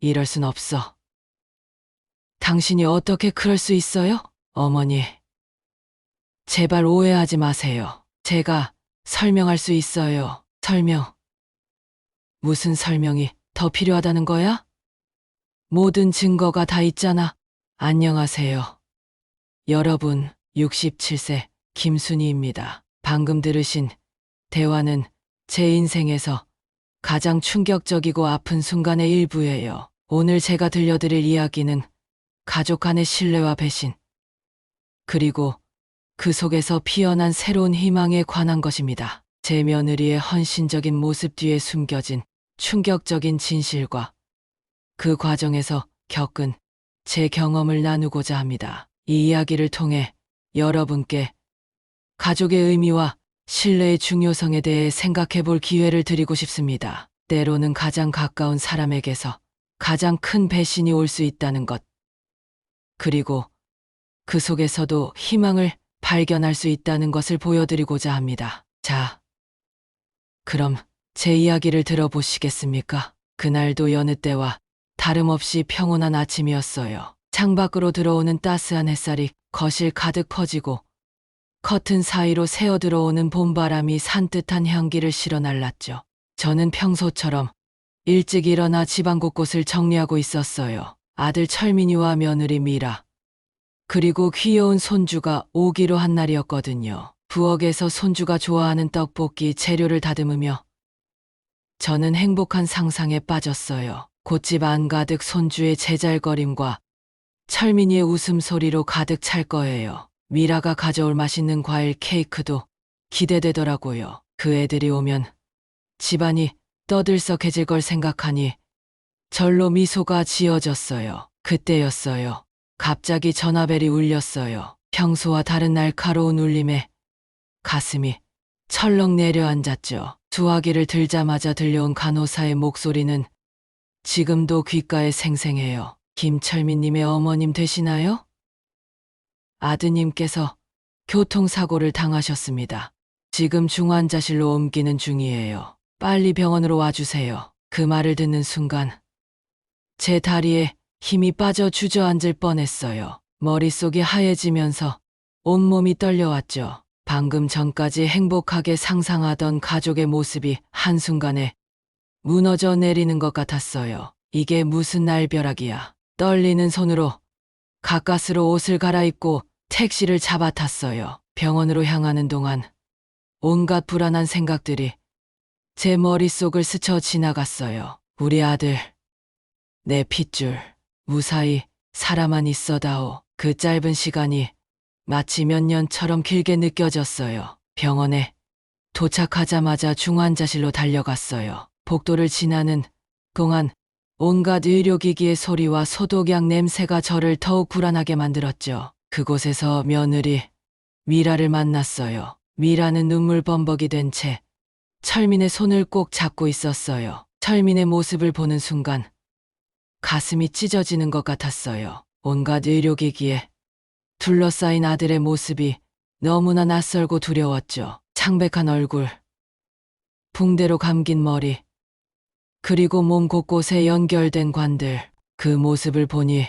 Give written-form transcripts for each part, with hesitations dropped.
이럴 순 없어. 당신이 어떻게 그럴 수 있어요? 어머니, 제발 오해하지 마세요. 제가 설명할 수 있어요. 설명. 무슨 설명이 더 필요하다는 거야? 모든 증거가 다 있잖아. 안녕하세요. 여러분, 67세 김순희입니다. 방금 들으신 대화는 제 인생에서 가장 충격적이고 아픈 순간의 일부예요. 오늘 제가 들려드릴 이야기는 가족 간의 신뢰와 배신, 그리고 그 속에서 피어난 새로운 희망에 관한 것입니다. 제 며느리의 헌신적인 모습 뒤에 숨겨진 충격적인 진실과 그 과정에서 겪은 제 경험을 나누고자 합니다. 이 이야기를 통해 여러분께 가족의 의미와 신뢰의 중요성에 대해 생각해 볼 기회를 드리고 싶습니다. 때로는 가장 가까운 사람에게서 가장 큰 배신이 올 수 있다는 것, 그리고 그 속에서도 희망을 발견할 수 있다는 것을 보여드리고자 합니다. 자, 그럼 제 이야기를 들어보시겠습니까? 그날도 여느 때와 다름없이 평온한 아침이었어요. 창밖으로 들어오는 따스한 햇살이 거실 가득 퍼지고 커튼 사이로 새어 들어오는 봄바람이 산뜻한 향기를 실어 날랐죠. 저는 평소처럼 일찍 일어나 집안 곳곳을 정리하고 있었어요. 아들 철민이와 며느리 미라, 그리고 귀여운 손주가 오기로 한 날이었거든요. 부엌에서 손주가 좋아하는 떡볶이 재료를 다듬으며 저는 행복한 상상에 빠졌어요. 곶집 안 가득 손주의 제잘거림과 철민이의 웃음소리로 가득 찰 거예요. 미라가 가져올 맛있는 과일 케이크도 기대되더라고요. 그 애들이 오면 집안이 떠들썩해질 걸 생각하니 절로 미소가 지어졌어요. 그때였어요. 갑자기 전화벨이 울렸어요. 평소와 다른 날카로운 울림에 가슴이 철렁 내려앉았죠. 수화기를 들자마자 들려온 간호사의 목소리는 지금도 귓가에 생생해요. 김철민님의 어머님 되시나요? 아드님께서 교통사고를 당하셨습니다. 지금 중환자실로 옮기는 중이에요. 빨리 병원으로 와주세요. 그 말을 듣는 순간 제 다리에 힘이 빠져 주저앉을 뻔했어요. 머릿속이 하얘지면서 온몸이 떨려왔죠. 방금 전까지 행복하게 상상하던 가족의 모습이 한순간에 무너져 내리는 것 같았어요. 이게 무슨 날벼락이야. 떨리는 손으로 가까스로 옷을 갈아입고 택시를 잡아탔어요. 병원으로 향하는 동안 온갖 불안한 생각들이 제 머릿속을 스쳐 지나갔어요. 우리 아들, 내 핏줄, 무사히 살아만 있어다오. 그 짧은 시간이 마치 몇 년처럼 길게 느껴졌어요. 병원에 도착하자마자 중환자실로 달려갔어요. 복도를 지나는 동안 온갖 의료기기의 소리와 소독약 냄새가 저를 더욱 불안하게 만들었죠. 그곳에서 며느리 미라를 만났어요. 미라는 눈물 범벅이 된 채 철민의 손을 꼭 잡고 있었어요. 철민의 모습을 보는 순간 가슴이 찢어지는 것 같았어요. 온갖 의료기기에 둘러싸인 아들의 모습이 너무나 낯설고 두려웠죠. 창백한 얼굴, 붕대로 감긴 머리, 그리고 몸 곳곳에 연결된 관들. 그 모습을 보니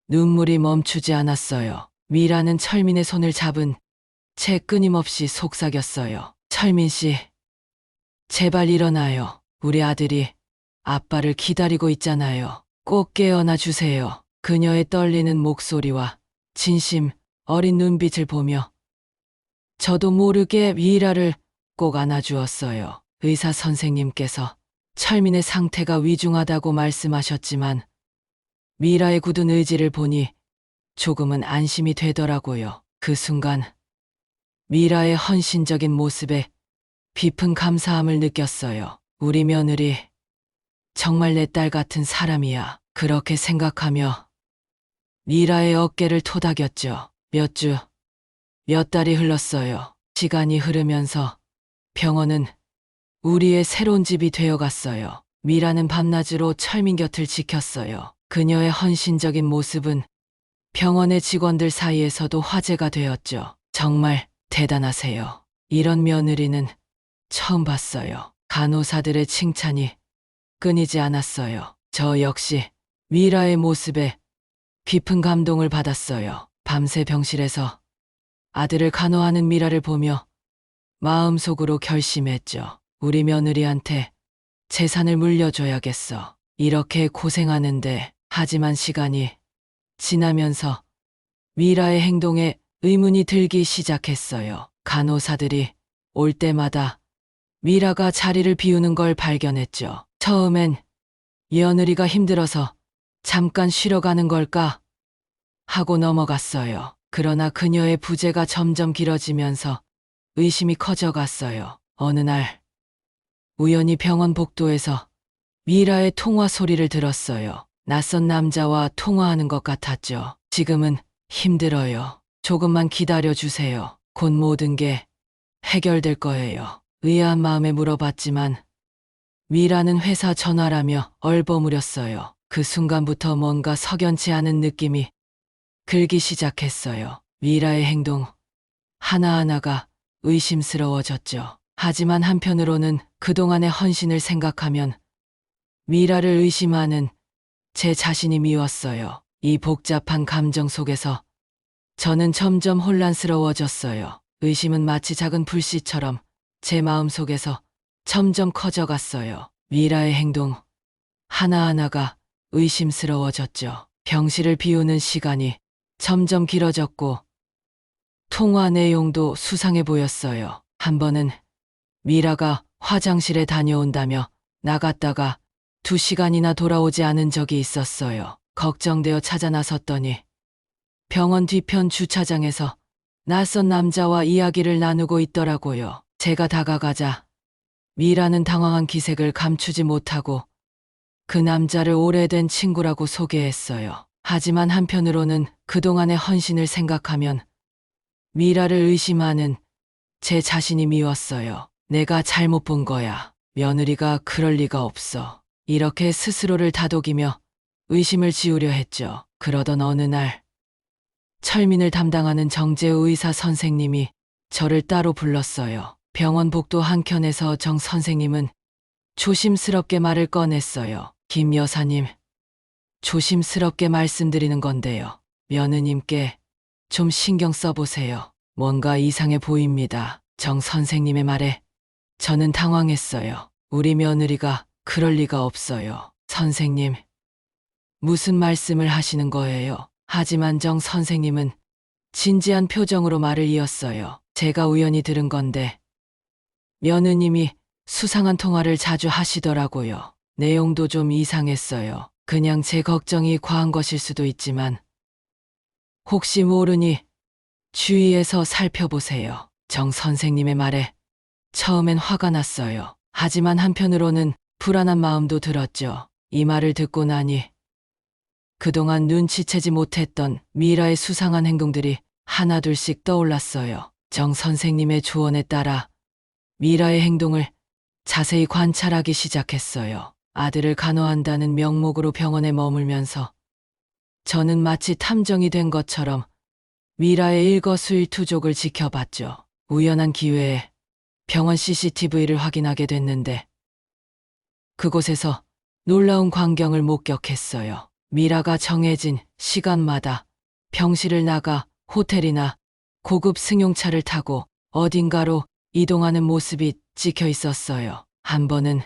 눈물이 멈추지 않았어요. 미라는 철민의 손을 잡은 채 끊임없이 속삭였어요. 철민 씨, 제발 일어나요. 우리 아들이 아빠를 기다리고 있잖아요. 꼭 깨어나 주세요. 그녀의 떨리는 목소리와 진심 어린 눈빛을 보며 저도 모르게 미라를 꼭 안아주었어요. 의사 선생님께서 철민의 상태가 위중하다고 말씀하셨지만 미라의 굳은 의지를 보니 조금은 안심이 되더라고요. 그 순간 미라의 헌신적인 모습에 깊은 감사함을 느꼈어요. 우리 며느리 정말 내 딸 같은 사람이야. 그렇게 생각하며 미라의 어깨를 토닥였죠. 몇 주, 몇 달이 흘렀어요. 시간이 흐르면서 병원은 우리의 새로운 집이 되어갔어요. 미라는 밤낮으로 철민 곁을 지켰어요. 그녀의 헌신적인 모습은 병원의 직원들 사이에서도 화제가 되었죠. 정말 대단하세요. 이런 며느리는 처음 봤어요. 간호사들의 칭찬이 끊이지 않았어요. 저 역시 미라의 모습에 깊은 감동을 받았어요. 밤새 병실에서 아들을 간호하는 미라를 보며 마음속으로 결심했죠. 우리 며느리한테 재산을 물려줘야겠어. 이렇게 고생하는데. 하지만 시간이 지나면서 미라의 행동에 의문이 들기 시작했어요. 간호사들이 올 때마다 미라가 자리를 비우는 걸 발견했죠. 처음엔 며느리가 힘들어서 잠깐 쉬러 가는 걸까 하고 넘어갔어요. 그러나 그녀의 부재가 점점 길어지면서 의심이 커져갔어요. 어느 날 우연히 병원 복도에서 미라의 통화 소리를 들었어요. 낯선 남자와 통화하는 것 같았죠. 지금은 힘들어요. 조금만 기다려주세요. 곧 모든 게 해결될 거예요. 의아한 마음에 물어봤지만 미라는 회사 전화라며 얼버무렸어요. 그 순간부터 뭔가 석연치 않은 느낌이 들기 시작했어요. 미라의 행동 하나하나가 의심스러워졌죠. 하지만 한편으로는 그동안의 헌신을 생각하면 미라를 의심하는 제 자신이 미웠어요. 이 복잡한 감정 속에서 저는 점점 혼란스러워졌어요. 의심은 마치 작은 불씨처럼 제 마음속에서 점점 커져갔어요. 미라의 행동 하나하나가 의심스러워졌죠. 병실을 비우는 시간이 점점 길어졌고 통화 내용도 수상해 보였어요. 한 번은 미라가 화장실에 다녀온다며 나갔다가 2시간이나 돌아오지 않은 적이 있었어요. 걱정되어 찾아 나섰더니 병원 뒤편 주차장에서 낯선 남자와 이야기를 나누고 있더라고요. 제가 다가가자 미라는 당황한 기색을 감추지 못하고 그 남자를 오래된 친구라고 소개했어요. 하지만 한편으로는 그동안의 헌신을 생각하면 미라를 의심하는 제 자신이 미웠어요. 내가 잘못 본 거야. 며느리가 그럴 리가 없어. 이렇게 스스로를 다독이며 의심을 지우려 했죠. 그러던 어느 날 철민을 담당하는 정재우 의사 선생님이 저를 따로 불렀어요. 병원 복도 한켠에서 정 선생님은 조심스럽게 말을 꺼냈어요. 김 여사님, 조심스럽게 말씀드리는 건데요. 며느님께 좀 신경 써보세요. 뭔가 이상해 보입니다. 정 선생님의 말에 저는 당황했어요. 우리 며느리가 그럴 리가 없어요. 선생님, 무슨 말씀을 하시는 거예요? 하지만 정 선생님은 진지한 표정으로 말을 이었어요. 제가 우연히 들은 건데 며느님이 수상한 통화를 자주 하시더라고요. 내용도 좀 이상했어요. 그냥 제 걱정이 과한 것일 수도 있지만 혹시 모르니 주위에서 살펴보세요. 정 선생님의 말에 처음엔 화가 났어요. 하지만 한편으로는 불안한 마음도 들었죠. 이 말을 듣고 나니 그동안 눈치채지 못했던 미라의 수상한 행동들이 하나둘씩 떠올랐어요. 정 선생님의 조언에 따라 미라의 행동을 자세히 관찰하기 시작했어요. 아들을 간호한다는 명목으로 병원에 머물면서 저는 마치 탐정이 된 것처럼 미라의 일거수일투족을 지켜봤죠. 우연한 기회에 병원 CCTV를 확인하게 됐는데 그곳에서 놀라운 광경을 목격했어요. 미라가 정해진 시간마다 병실을 나가 호텔이나 고급 승용차를 타고 어딘가로 이동하는 모습이 찍혀 있었어요. 한 번은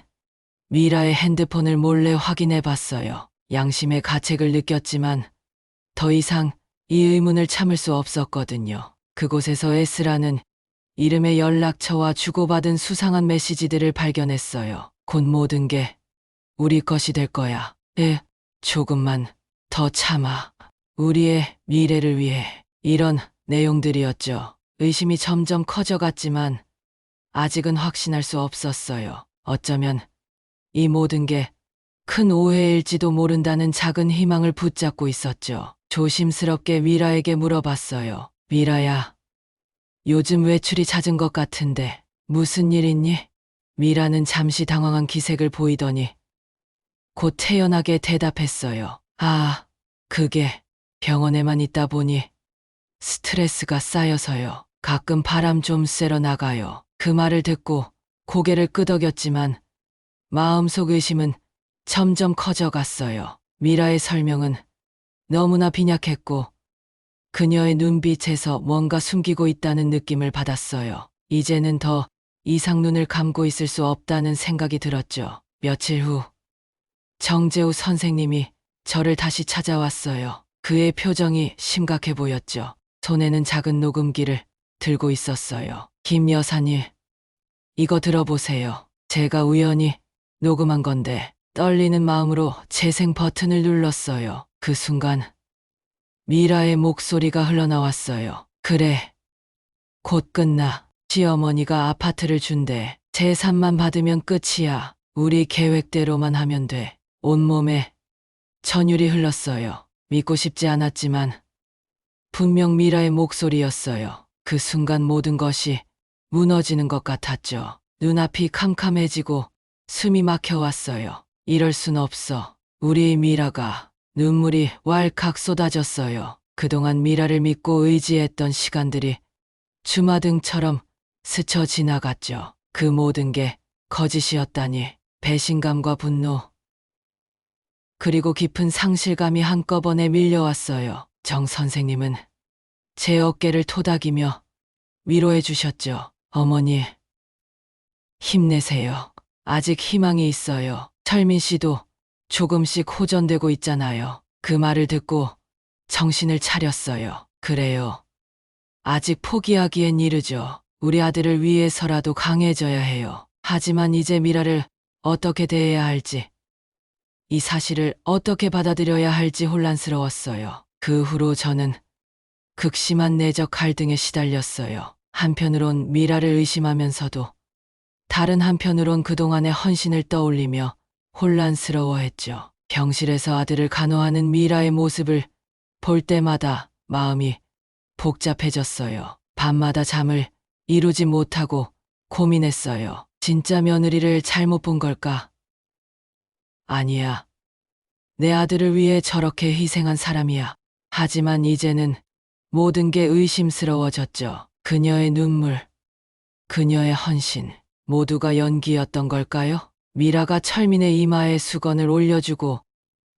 미라의 핸드폰을 몰래 확인해 봤어요. 양심의 가책을 느꼈지만 더 이상 이 의문을 참을 수 없었거든요. 그곳에서 S라는 이름의 연락처와 주고받은 수상한 메시지들을 발견했어요. 곧 모든 게 우리 것이 될 거야. 조금만 더 참아. 우리의 미래를 위해. 이런 내용들이었죠. 의심이 점점 커져갔지만 아직은 확신할 수 없었어요. 어쩌면 이 모든 게 큰 오해일지도 모른다는 작은 희망을 붙잡고 있었죠. 조심스럽게 미라에게 물어봤어요. 미라야, 요즘 외출이 잦은 것 같은데 무슨 일 있니? 미라는 잠시 당황한 기색을 보이더니 곧 태연하게 대답했어요. 그게 병원에만 있다 보니 스트레스가 쌓여서요. 가끔 바람 좀 쐬러 나가요. 그 말을 듣고 고개를 끄덕였지만 마음속 의심은 점점 커져갔어요. 미라의 설명은 너무나 빈약했고 그녀의 눈빛에서 뭔가 숨기고 있다는 느낌을 받았어요. 이제는 더 이상 눈을 감고 있을 수 없다는 생각이 들었죠. 며칠 후 정재우 선생님이 저를 다시 찾아왔어요. 그의 표정이 심각해 보였죠. 손에는 작은 녹음기를 들고 있었어요. 김 여사님, 이거 들어보세요. 제가 우연히 녹음한 건데 떨리는 마음으로 재생 버튼을 눌렀어요. 그 순간 미라의 목소리가 흘러나왔어요. 그래, 곧 끝나. 시어머니가 아파트를 준대. 재산만 받으면 끝이야. 우리 계획대로만 하면 돼. 온몸에 전율이 흘렀어요. 믿고 싶지 않았지만 분명 미라의 목소리였어요. 그 순간 모든 것이 무너지는 것 같았죠. 눈앞이 캄캄해지고 숨이 막혀왔어요. 이럴 순 없어. 우리 미라가. 눈물이 왈칵 쏟아졌어요. 그동안 미라를 믿고 의지했던 시간들이 주마등처럼 스쳐 지나갔죠. 그 모든 게 거짓이었다니. 배신감과 분노, 그리고 깊은 상실감이 한꺼번에 밀려왔어요. 정 선생님은 제 어깨를 토닥이며 위로해 주셨죠. 어머니, 힘내세요. 아직 희망이 있어요. 철민 씨도 조금씩 호전되고 있잖아요. 그 말을 듣고 정신을 차렸어요. 그래요. 아직 포기하기엔 이르죠. 우리 아들을 위해서라도 강해져야 해요. 하지만 이제 미라를 어떻게 대해야 할지, 이 사실을 어떻게 받아들여야 할지 혼란스러웠어요. 그 후로 저는 극심한 내적 갈등에 시달렸어요. 한편으론 미라를 의심하면서도 다른 한편으론 그동안의 헌신을 떠올리며 혼란스러워했죠. 병실에서 아들을 간호하는 미라의 모습을 볼 때마다 마음이 복잡해졌어요. 밤마다 잠을 이루지 못하고 고민했어요. 진짜 며느리를 잘못 본 걸까? 아니야. 내 아들을 위해 저렇게 희생한 사람이야. 하지만 이제는 모든 게 의심스러워졌죠. 그녀의 눈물, 그녀의 헌신, 모두가 연기였던 걸까요? 미라가 철민의 이마에 수건을 올려주고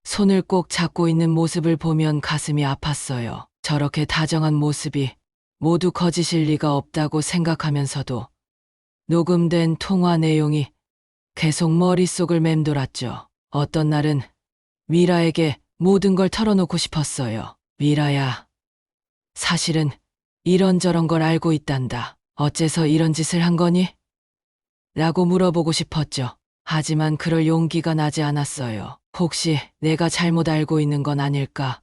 손을 꼭 잡고 있는 모습을 보면 가슴이 아팠어요. 저렇게 다정한 모습이 모두 거짓일 리가 없다고 생각하면서도 녹음된 통화 내용이 계속 머릿속을 맴돌았죠. 어떤 날은 미라에게 모든 걸 털어놓고 싶었어요. 미라야, 사실은 이런저런 걸 알고 있단다. 어째서 이런 짓을 한 거니? 라고 물어보고 싶었죠. 하지만 그럴 용기가 나지 않았어요. 혹시 내가 잘못 알고 있는 건 아닐까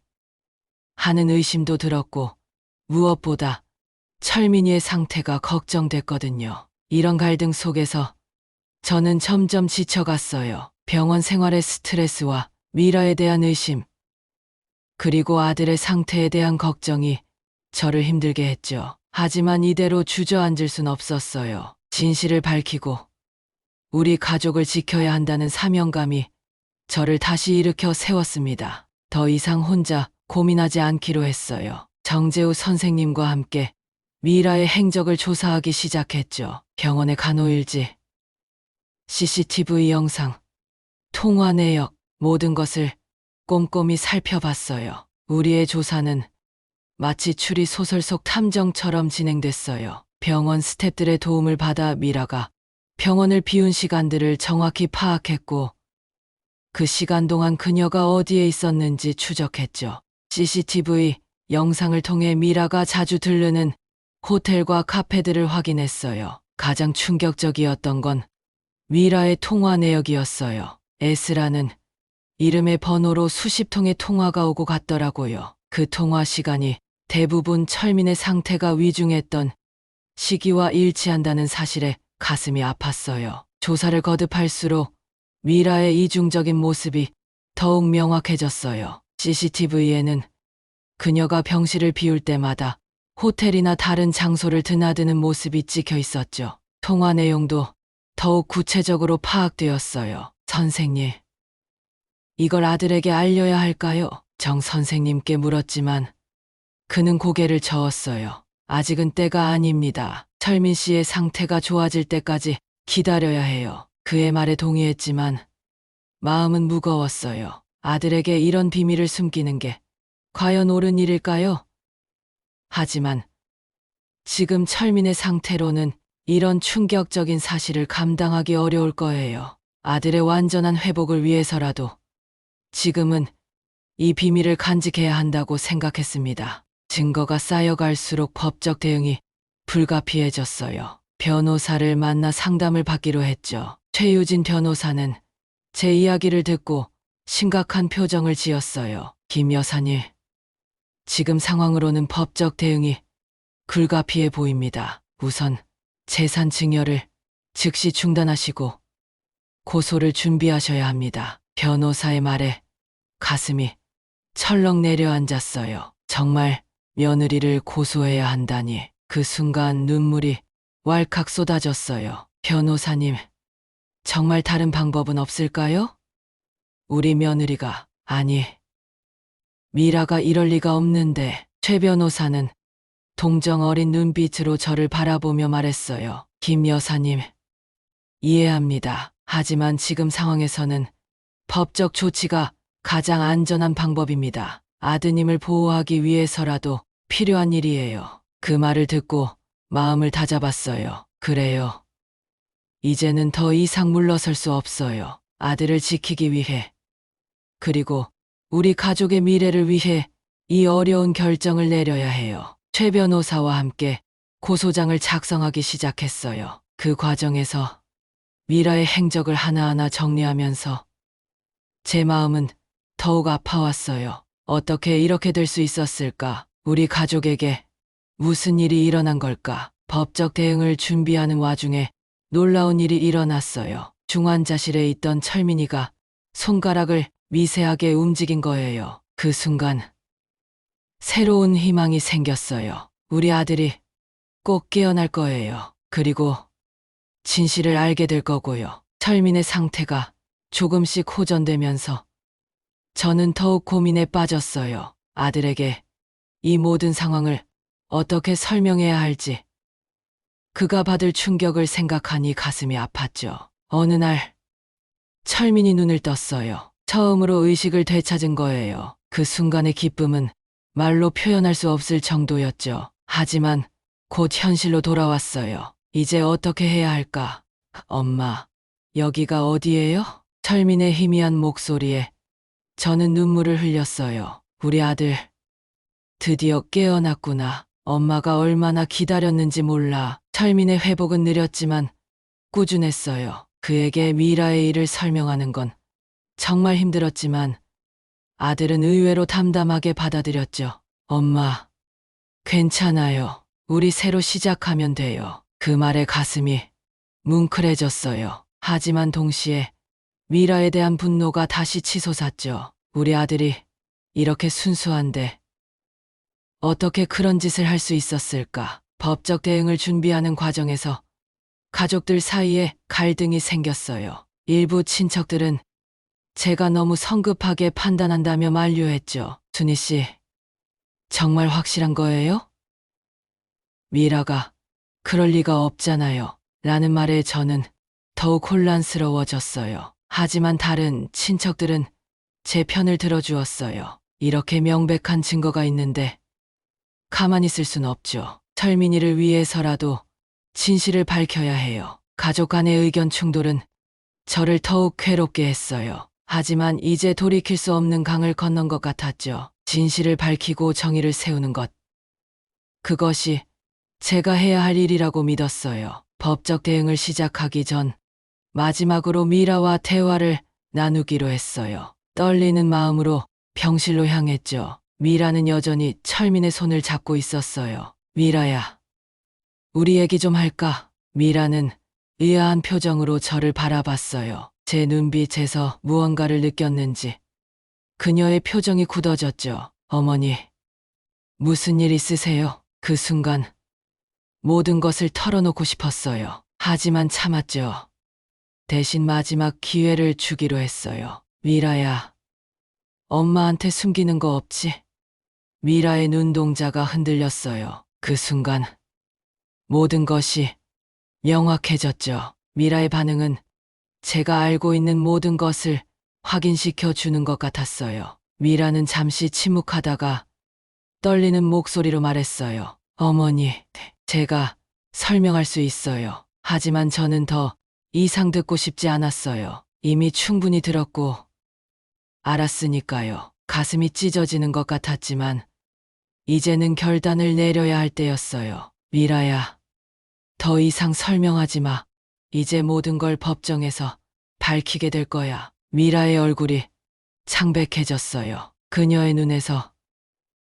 하는 의심도 들었고 무엇보다 철민이의 상태가 걱정됐거든요. 이런 갈등 속에서 저는 점점 지쳐갔어요. 병원 생활의 스트레스와 미라에 대한 의심, 그리고 아들의 상태에 대한 걱정이 저를 힘들게 했죠. 하지만 이대로 주저앉을 순 없었어요. 진실을 밝히고 우리 가족을 지켜야 한다는 사명감이 저를 다시 일으켜 세웠습니다. 더 이상 혼자 고민하지 않기로 했어요. 정재우 선생님과 함께 미라의 행적을 조사하기 시작했죠. 병원의 간호일지, CCTV 영상, 통화 내역, 모든 것을 꼼꼼히 살펴봤어요. 우리의 조사는 마치 추리 소설 속 탐정처럼 진행됐어요. 병원 스태프들의 도움을 받아 미라가 병원을 비운 시간들을 정확히 파악했고 그 시간 동안 그녀가 어디에 있었는지 추적했죠. CCTV 영상을 통해 미라가 자주 들르는 호텔과 카페들을 확인했어요. 가장 충격적이었던 건 미라의 통화 내역이었어요. S라는 이름의 번호로 수십 통의 통화가 오고 갔더라고요. 그 통화 시간이 대부분 철민의 상태가 위중했던 시기와 일치한다는 사실에 가슴이 아팠어요. 조사를 거듭할수록 미라의 이중적인 모습이 더욱 명확해졌어요. CCTV에는 그녀가 병실을 비울 때마다 호텔이나 다른 장소를 드나드는 모습이 찍혀 있었죠. 통화 내용도 더욱 구체적으로 파악되었어요. 선생님, 이걸 아들에게 알려야 할까요? 정 선생님께 물었지만 그는 고개를 저었어요. 아직은 때가 아닙니다. 철민 씨의 상태가 좋아질 때까지 기다려야 해요. 그의 말에 동의했지만 마음은 무거웠어요. 아들에게 이런 비밀을 숨기는 게 과연 옳은 일일까요? 하지만 지금 철민의 상태로는 이런 충격적인 사실을 감당하기 어려울 거예요. 아들의 완전한 회복을 위해서라도 지금은 이 비밀을 간직해야 한다고 생각했습니다. 증거가 쌓여갈수록 법적 대응이 불가피해졌어요. 변호사를 만나 상담을 받기로 했죠. 최유진 변호사는 제 이야기를 듣고 심각한 표정을 지었어요. 김 여사님, 지금 상황으로는 법적 대응이 불가피해 보입니다. 우선 재산 증여를 즉시 중단하시고 고소를 준비하셔야 합니다. 변호사의 말에 가슴이 철렁 내려앉았어요. 정말 며느리를 고소해야 한다니. 그 순간 눈물이 왈칵 쏟아졌어요. 변호사님, 정말 다른 방법은 없을까요? 우리 며느리가, 아니, 미라가 이럴 리가 없는데. 최 변호사는 동정 어린 눈빛으로 저를 바라보며 말했어요. 김 여사님, 이해합니다. 하지만 지금 상황에서는 법적 조치가 가장 안전한 방법입니다. 아드님을 보호하기 위해서라도 필요한 일이에요. 그 말을 듣고 마음을 다잡았어요. 그래요. 이제는 더 이상 물러설 수 없어요. 아들을 지키기 위해, 그리고 우리 가족의 미래를 위해 이 어려운 결정을 내려야 해요. 최 변호사와 함께 고소장을 작성하기 시작했어요. 그 과정에서 미라의 행적을 하나하나 정리하면서 제 마음은 더욱 아파왔어요. 어떻게 이렇게 될 수 있었을까? 우리 가족에게 무슨 일이 일어난 걸까? 법적 대응을 준비하는 와중에 놀라운 일이 일어났어요. 중환자실에 있던 철민이가 손가락을 미세하게 움직인 거예요. 그 순간 새로운 희망이 생겼어요. 우리 아들이 꼭 깨어날 거예요. 그리고 진실을 알게 될 거고요. 철민의 상태가 조금씩 호전되면서 저는 더욱 고민에 빠졌어요. 아들에게 이 모든 상황을 어떻게 설명해야 할지. 그가 받을 충격을 생각하니 가슴이 아팠죠. 어느 날 철민이 눈을 떴어요. 처음으로 의식을 되찾은 거예요. 그 순간의 기쁨은 말로 표현할 수 없을 정도였죠. 하지만 곧 현실로 돌아왔어요. 이제 어떻게 해야 할까? 엄마, 여기가 어디예요? 철민의 희미한 목소리에 저는 눈물을 흘렸어요. 우리 아들, 드디어 깨어났구나. 엄마가 얼마나 기다렸는지 몰라. 철민의 회복은 느렸지만 꾸준했어요. 그에게 미라의 일을 설명하는 건 정말 힘들었지만 아들은 의외로 담담하게 받아들였죠. 엄마, 괜찮아요. 우리 새로 시작하면 돼요. 그 말에 가슴이 뭉클해졌어요. 하지만 동시에 미라에 대한 분노가 다시 치솟았죠. 우리 아들이 이렇게 순수한데 어떻게 그런 짓을 할 수 있었을까? 법적 대응을 준비하는 과정에서 가족들 사이에 갈등이 생겼어요. 일부 친척들은 제가 너무 성급하게 판단한다며 만류했죠. 준희 씨, 정말 확실한 거예요? 미라가 그럴 리가 없잖아요. 라는 말에 저는 더욱 혼란스러워졌어요. 하지만 다른 친척들은 제 편을 들어주었어요. 이렇게 명백한 증거가 있는데 가만히 있을 순 없죠. 철민이를 위해서라도 진실을 밝혀야 해요. 가족 간의 의견 충돌은 저를 더욱 괴롭게 했어요. 하지만 이제 돌이킬 수 없는 강을 건넌 것 같았죠. 진실을 밝히고 정의를 세우는 것. 그것이 제가 해야 할 일이라고 믿었어요. 법적 대응을 시작하기 전 마지막으로 미라와 대화를 나누기로 했어요. 떨리는 마음으로 병실로 향했죠. 미라는 여전히 철민의 손을 잡고 있었어요. 미라야, 우리 얘기 좀 할까? 미라는 의아한 표정으로 저를 바라봤어요. 제 눈빛에서 무언가를 느꼈는지 그녀의 표정이 굳어졌죠. 어머니, 무슨 일 있으세요? 그 순간 모든 것을 털어놓고 싶었어요. 하지만 참았죠. 대신 마지막 기회를 주기로 했어요. 미라야, 엄마한테 숨기는 거 없지? 미라의 눈동자가 흔들렸어요. 그 순간 모든 것이 명확해졌죠. 미라의 반응은 제가 알고 있는 모든 것을 확인시켜 주는 것 같았어요. 미라는 잠시 침묵하다가 떨리는 목소리로 말했어요. 어머니, 제가 설명할 수 있어요. 하지만 저는 더 이상 듣고 싶지 않았어요. 이미 충분히 들었고 알았으니까요. 가슴이 찢어지는 것 같았지만 이제는 결단을 내려야 할 때였어요. 미라야, 더 이상 설명하지 마. 이제 모든 걸 법정에서 밝히게 될 거야. 미라의 얼굴이 창백해졌어요. 그녀의 눈에서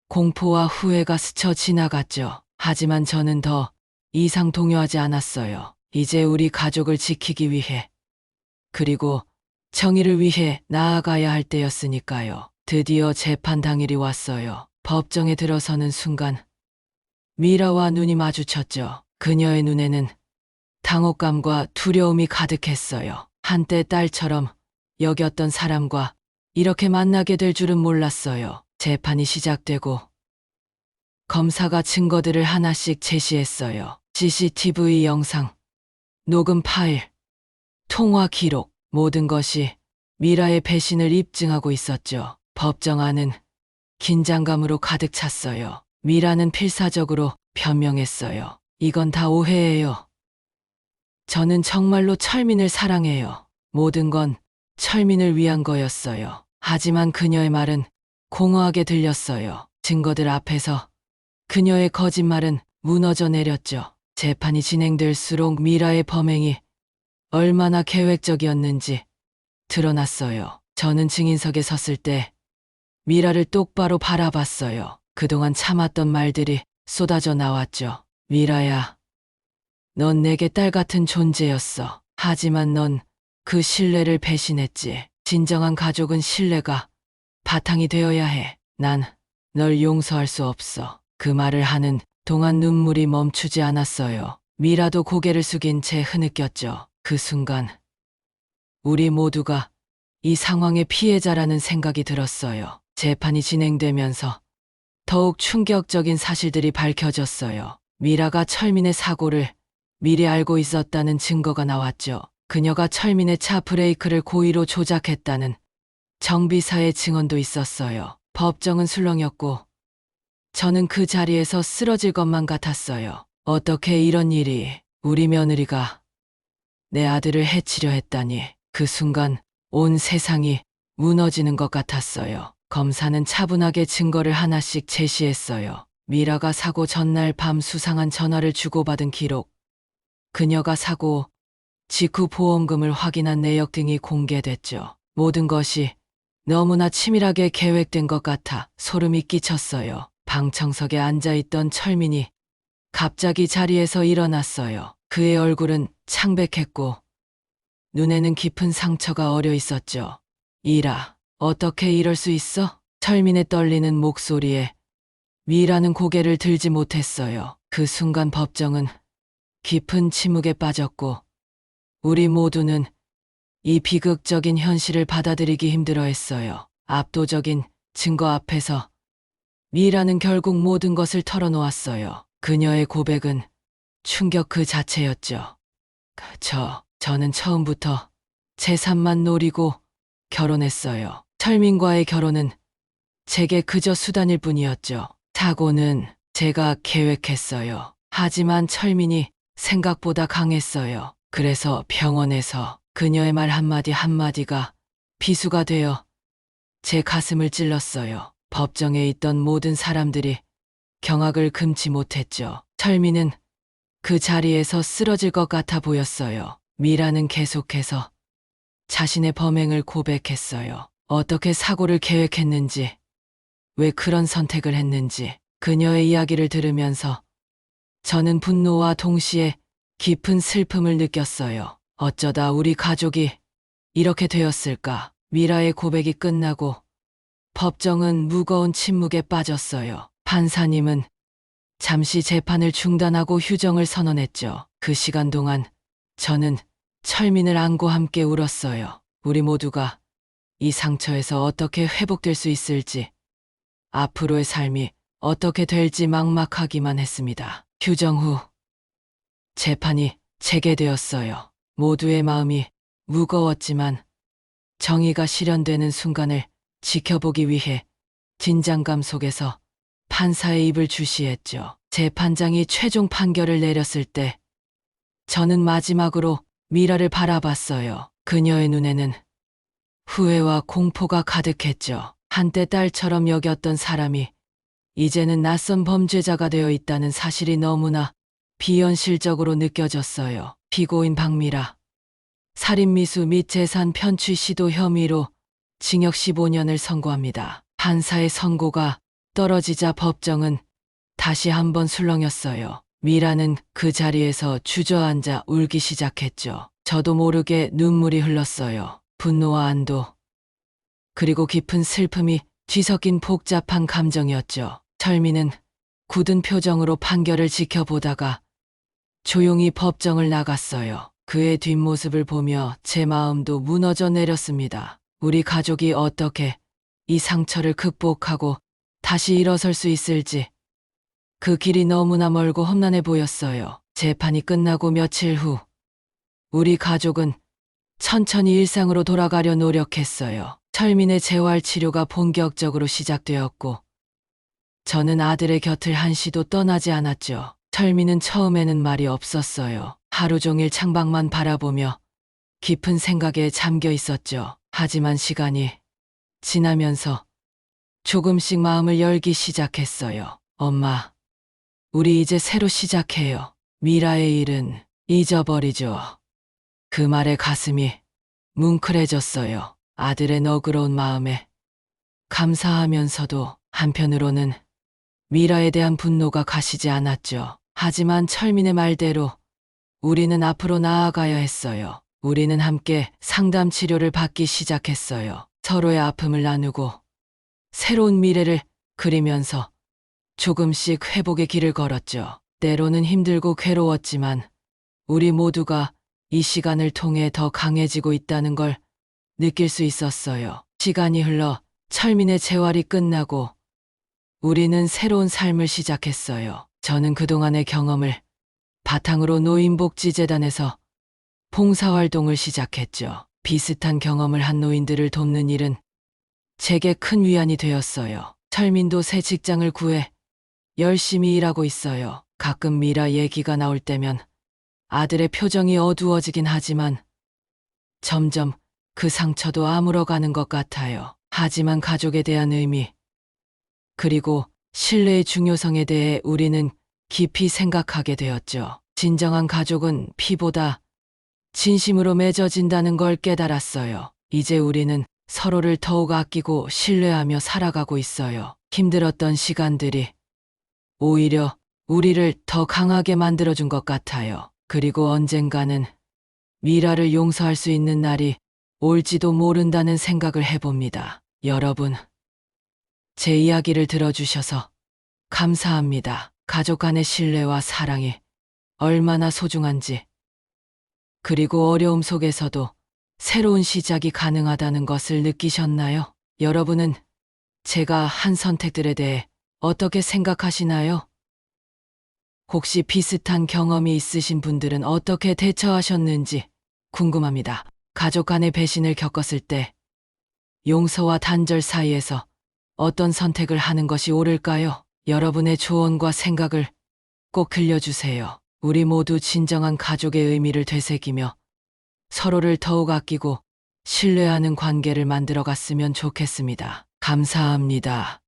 공포와 후회가 스쳐 지나갔죠. 하지만 저는 더 이상 동요하지 않았어요. 이제 우리 가족을 지키기 위해, 그리고 정의를 위해 나아가야 할 때였으니까요. 드디어 재판 당일이 왔어요. 법정에 들어서는 순간 미라와 눈이 마주쳤죠. 그녀의 눈에는 당혹감과 두려움이 가득했어요. 한때 딸처럼 여겼던 사람과 이렇게 만나게 될 줄은 몰랐어요. 재판이 시작되고 검사가 증거들을 하나씩 제시했어요. CCTV 영상, 녹음 파일, 통화 기록, 모든 것이 미라의 배신을 입증하고 있었죠. 법정 안은 긴장감으로 가득 찼어요. 미라는 필사적으로 변명했어요. 이건 다 오해예요. 저는 정말로 철민을 사랑해요. 모든 건 철민을 위한 거였어요. 하지만 그녀의 말은 공허하게 들렸어요. 증거들 앞에서 그녀의 거짓말은 무너져 내렸죠. 재판이 진행될수록 미라의 범행이 얼마나 계획적이었는지 드러났어요. 저는 증인석에 섰을 때 미라를 똑바로 바라봤어요. 그동안 참았던 말들이 쏟아져 나왔죠. 미라야, 넌 내게 딸 같은 존재였어. 하지만 넌 그 신뢰를 배신했지. 진정한 가족은 신뢰가 바탕이 되어야 해. 난 널 용서할 수 없어. 그 말을 하는 동안 눈물이 멈추지 않았어요. 미라도 고개를 숙인 채 흐느꼈죠. 그 순간 우리 모두가 이 상황의 피해자라는 생각이 들었어요. 재판이 진행되면서 더욱 충격적인 사실들이 밝혀졌어요. 미라가 철민의 사고를 미리 알고 있었다는 증거가 나왔죠. 그녀가 철민의 차 브레이크를 고의로 조작했다는 정비사의 증언도 있었어요. 법정은 술렁였고 저는 그 자리에서 쓰러질 것만 같았어요. 어떻게 이런 일이, 우리 며느리가 내 아들을 해치려 했다니. 그 순간 온 세상이 무너지는 것 같았어요. 검사는 차분하게 증거를 하나씩 제시했어요. 미라가 사고 전날 밤 수상한 전화를 주고받은 기록, 그녀가 사고 직후 보험금을 확인한 내역 등이 공개됐죠. 모든 것이 너무나 치밀하게 계획된 것 같아 소름이 끼쳤어요. 방청석에 앉아있던 철민이 갑자기 자리에서 일어났어요. 그의 얼굴은 창백했고 눈에는 깊은 상처가 어려 있었죠. 이라, 어떻게 이럴 수 있어? 철민의 떨리는 목소리에 미라는 고개를 들지 못했어요. 그 순간 법정은 깊은 침묵에 빠졌고 우리 모두는 이 비극적인 현실을 받아들이기 힘들어했어요. 압도적인 증거 앞에서 미라는 결국 모든 것을 털어놓았어요. 그녀의 고백은 충격 그 자체였죠. 저는 처음부터 재산만 노리고 결혼했어요. 철민과의 결혼은 제게 그저 수단일 뿐이었죠. 사고는 제가 계획했어요. 하지만 철민이 생각보다 강했어요. 그래서 병원에서 그녀의 말 한마디 한마디가 비수가 되어 제 가슴을 찔렀어요. 법정에 있던 모든 사람들이 경악을 금치 못했죠. 철민은 그 자리에서 쓰러질 것 같아 보였어요. 미라는 계속해서 자신의 범행을 고백했어요. 어떻게 사고를 계획했는지, 왜 그런 선택을 했는지. 그녀의 이야기를 들으면서 저는 분노와 동시에 깊은 슬픔을 느꼈어요. 어쩌다 우리 가족이 이렇게 되었을까? 미라의 고백이 끝나고 법정은 무거운 침묵에 빠졌어요. 판사님은 잠시 재판을 중단하고 휴정을 선언했죠. 그 시간 동안 저는 철민을 안고 함께 울었어요. 우리 모두가 이 상처에서 어떻게 회복될 수 있을지, 앞으로의 삶이 어떻게 될지 막막하기만 했습니다. 휴정 후 재판이 재개되었어요. 모두의 마음이 무거웠지만 정의가 실현되는 순간을 지켜보기 위해 긴장감 속에서 판사의 입을 주시했죠. 재판장이 최종 판결을 내렸을 때 저는 마지막으로 미라를 바라봤어요. 그녀의 눈에는 후회와 공포가 가득했죠. 한때 딸처럼 여겼던 사람이 이제는 낯선 범죄자가 되어 있다는 사실이 너무나 비현실적으로 느껴졌어요. 피고인 박미라. 살인미수 및 재산 편취 시도 혐의로 징역 15년을 선고합니다. 판사의 선고가 떨어지자 법정은 다시 한번 술렁였어요. 미라는 그 자리에서 주저앉아 울기 시작했죠. 저도 모르게 눈물이 흘렀어요. 분노와 안도, 그리고 깊은 슬픔이 뒤섞인 복잡한 감정이었죠. 철민은 굳은 표정으로 판결을 지켜보다가 조용히 법정을 나갔어요. 그의 뒷모습을 보며 제 마음도 무너져 내렸습니다. 우리 가족이 어떻게 이 상처를 극복하고 다시 일어설 수 있을지 그 길이 너무나 멀고 험난해 보였어요. 재판이 끝나고 며칠 후 우리 가족은 천천히 일상으로 돌아가려 노력했어요. 철민의 재활 치료가 본격적으로 시작되었고 저는 아들의 곁을 한시도 떠나지 않았죠. 철민은 처음에는 말이 없었어요. 하루 종일 창밖만 바라보며 깊은 생각에 잠겨 있었죠. 하지만 시간이 지나면서 조금씩 마음을 열기 시작했어요. 엄마, 우리 이제 새로 시작해요. 미라의 일은 잊어버리죠. 그 말에 가슴이 뭉클해졌어요. 아들의 너그러운 마음에 감사하면서도 한편으로는 미라에 대한 분노가 가시지 않았죠. 하지만 철민의 말대로 우리는 앞으로 나아가야 했어요. 우리는 함께 상담 치료를 받기 시작했어요. 서로의 아픔을 나누고 새로운 미래를 그리면서 조금씩 회복의 길을 걸었죠. 때로는 힘들고 괴로웠지만 우리 모두가 이 시간을 통해 더 강해지고 있다는 걸 느낄 수 있었어요. 시간이 흘러 철민의 재활이 끝나고 우리는 새로운 삶을 시작했어요. 저는 그동안의 경험을 바탕으로 노인복지재단에서 봉사활동을 시작했죠. 비슷한 경험을 한 노인들을 돕는 일은 제게 큰 위안이 되었어요. 철민도 새 직장을 구해 열심히 일하고 있어요. 가끔 미라 얘기가 나올 때면 아들의 표정이 어두워지긴 하지만 점점 그 상처도 아물어가는 것 같아요. 하지만 가족에 대한 의미, 그리고 신뢰의 중요성에 대해 우리는 깊이 생각하게 되었죠. 진정한 가족은 피보다 진심으로 맺어진다는 걸 깨달았어요. 이제 우리는 서로를 더욱 아끼고 신뢰하며 살아가고 있어요. 힘들었던 시간들이 오히려 우리를 더 강하게 만들어준 것 같아요. 그리고 언젠가는 미라를 용서할 수 있는 날이 올지도 모른다는 생각을 해봅니다. 여러분, 제 이야기를 들어주셔서 감사합니다. 가족 간의 신뢰와 사랑이 얼마나 소중한지, 그리고 어려움 속에서도 새로운 시작이 가능하다는 것을 느끼셨나요? 여러분은 제가 한 선택들에 대해 어떻게 생각하시나요? 혹시 비슷한 경험이 있으신 분들은 어떻게 대처하셨는지 궁금합니다. 가족 간의 배신을 겪었을 때 용서와 단절 사이에서 어떤 선택을 하는 것이 옳을까요? 여러분의 조언과 생각을 꼭 들려주세요. 우리 모두 진정한 가족의 의미를 되새기며 서로를 더욱 아끼고 신뢰하는 관계를 만들어갔으면 좋겠습니다. 감사합니다.